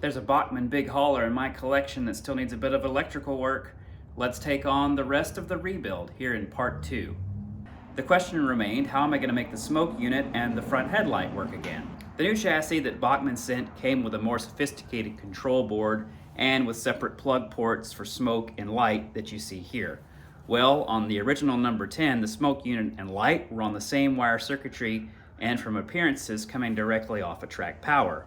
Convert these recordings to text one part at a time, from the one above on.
There's a Bachmann big hauler in my collection that still needs a bit of electrical work. Let's take on the rest of the rebuild here in part 2. The question remained, how am I going to make the smoke unit and the front headlight work again? The new chassis that Bachmann sent came with a more sophisticated control board and with separate plug ports for smoke and light that you see here. Well, on the original number 10, the smoke unit and light were on the same wire circuitry and from appearances coming directly off a track power.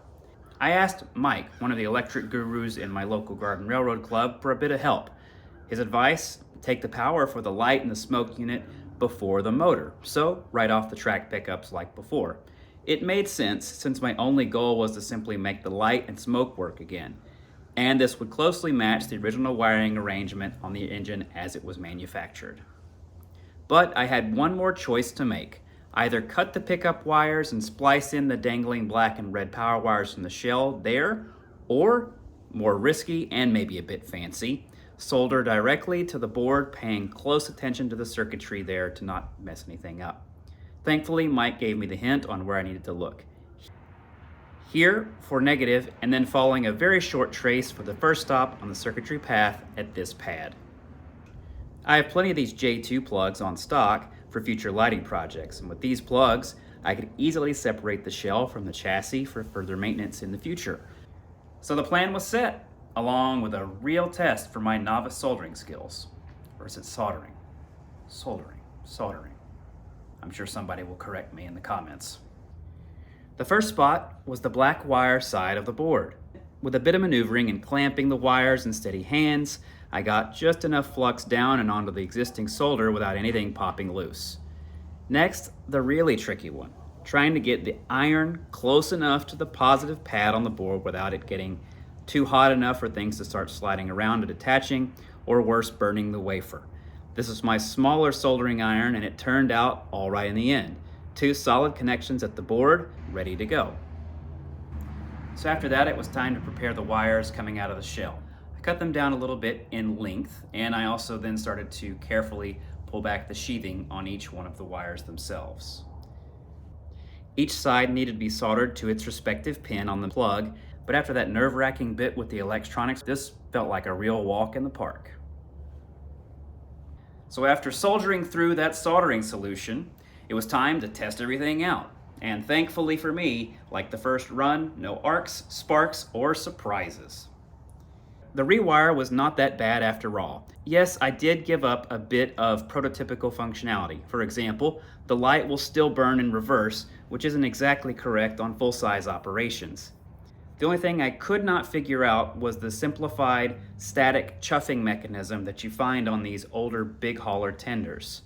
I asked Mike, one of the electric gurus in my local Garden Railroad Club, for a bit of help. His advice, take the power for the light and the smoke unit before the motor, so right off the track pickups like before. It made sense since my only goal was to simply make the light and smoke work again, and this would closely match the original wiring arrangement on the engine as it was manufactured. But I had one more choice to make. Either cut the pickup wires and splice in the dangling black and red power wires from the shell there, or, more risky and maybe a bit fancy, solder directly to the board, paying close attention to the circuitry there to not mess anything up. Thankfully, Mike gave me the hint on where I needed to look. Here for negative, and then following a very short trace for the first stop on the circuitry path at this pad. I have plenty of these J2 plugs on stock for future lighting projects, and with these plugs, I could easily separate the shell from the chassis for further maintenance in the future. So the plan was set, along with a real test for my novice soldering skills. Or is it soldering? Soldering. I'm sure somebody will correct me in the comments. The first spot was the black wire side of the board. With a bit of maneuvering and clamping the wires in steady hands, I got just enough flux down and onto the existing solder without anything popping loose. Next, the really tricky one, trying to get the iron close enough to the positive pad on the board without it getting too hot enough for things to start sliding around and detaching, or worse, burning the wafer. This is my smaller soldering iron, and it turned out all right in the end. 2 solid connections at the board, ready to go. So after that, it was time to prepare the wires coming out of the shell. I cut them down a little bit in length, and I also then started to carefully pull back the sheathing on each one of the wires themselves. Each side needed to be soldered to its respective pin on the plug, but after that nerve-wracking bit with the electronics, this felt like a real walk in the park. So after soldering through that soldering solution, it was time to test everything out. And thankfully for me, like the first run, no arcs, sparks, or surprises. The rewire was not that bad after all. Yes, I did give up a bit of prototypical functionality. For example, the light will still burn in reverse, which isn't exactly correct on full-size operations. The only thing I could not figure out was the simplified static chuffing mechanism that you find on these older big hauler tenders.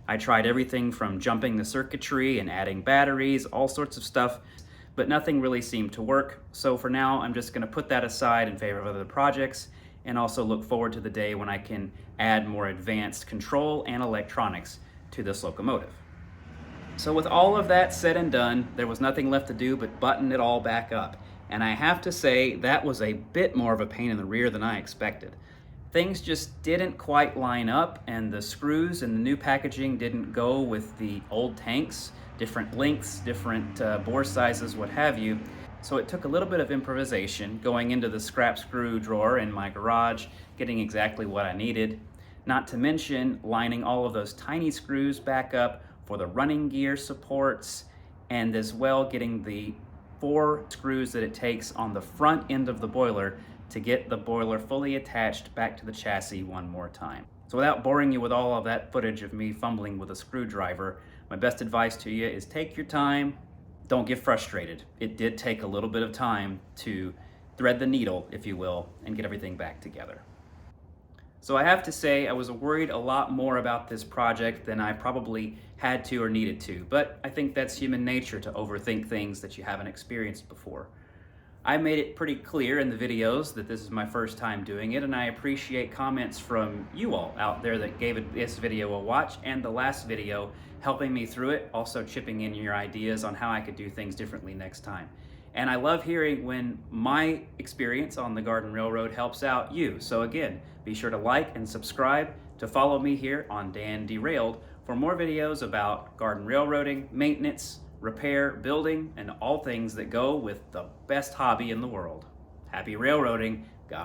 I tried everything from jumping the circuitry and adding batteries, all sorts of stuff, but nothing really seemed to work. So for now, I'm just going to put that aside in favor of other projects and also look forward to the day when I can add more advanced control and electronics to this locomotive. So with all of that said and done, there was nothing left to do but button it all back up. And I have to say, that was a bit more of a pain in the rear than I expected. Things just didn't quite line up, and the screws and the new packaging didn't go with the old tanks, different lengths, different bore sizes, what have you. So it took a little bit of improvisation, going into the scrap screw drawer in my garage, getting exactly what I needed, not to mention lining all of those tiny screws back up for the running gear supports, and as well getting the 4 screws that it takes on the front end of the boiler to get the boiler fully attached back to the chassis one more time. So without boring you with all of that footage of me fumbling with a screwdriver, my best advice to you is take your time, don't get frustrated. It did take a little bit of time to thread the needle, if you will, and get everything back together. So I have to say, I was worried a lot more about this project than I probably had to or needed to, but I think that's human nature to overthink things that you haven't experienced before. I made it pretty clear in the videos that this is my first time doing it, and I appreciate comments from you all out there that gave this video a watch and the last video, helping me through it, also chipping in your ideas on how I could do things differently next time. And I love hearing when my experience on the Garden Railroad helps out you. So again, be sure to like and subscribe to follow me here on Dan Derailed for more videos about garden railroading, maintenance, repair, building, and all things that go with the best hobby in the world. Happy railroading. God